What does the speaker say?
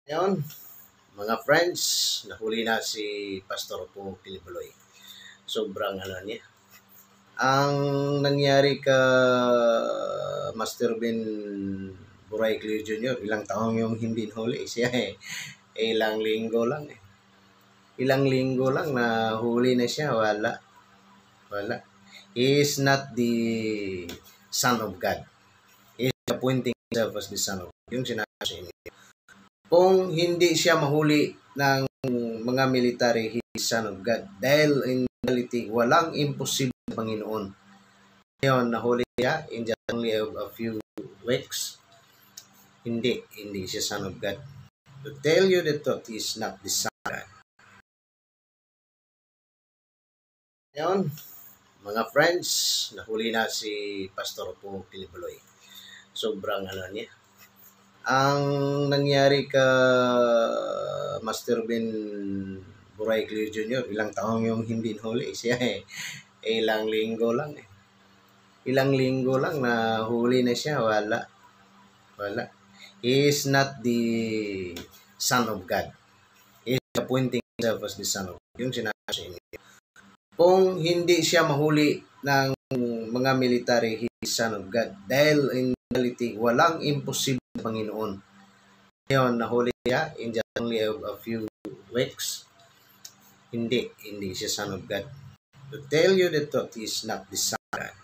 Ngayon, mga friends, nahuli na si Pastor Po Pilibuloy. Sobrang niya. Ang nangyari ka Master Ben Buray Cleo Jr., ilang taong yung hindi huli siya ilang linggo lang Ilang linggo lang na huli na siya, wala. He is not the Son of God. He is appointing himself as the Son of God. Yung sinabi sa inyo. Kung hindi siya mahuli ng mga military, he is Son of God. Dahil in reality, walang imposible sa Panginoon. Ngayon, nahuli siya in just only a few weeks. Hindi siya Son of God. To tell you the truth, he is not the Son of God. Ngayon, mga friends, nahuli na si Pastor Po Pilibuloy. Sobrang niya. Ang nangyari ka Master Ben Buray Cleo Jr., ilang taong yung hindi huli siya ilang linggo lang Ilang linggo lang na huli na siya, wala. He is not the Son of God. He is appointing himself as the Son of God. Yung sinabi sa inyo. Kung hindi siya mahuli ng mga military, he is Son of God. Dahil in reality, walang imposible sa Panginoon. Ngayon, nahuli siya in just only a few weeks. Hindi siya Son of God. To tell you the truth, he is not the Son of God.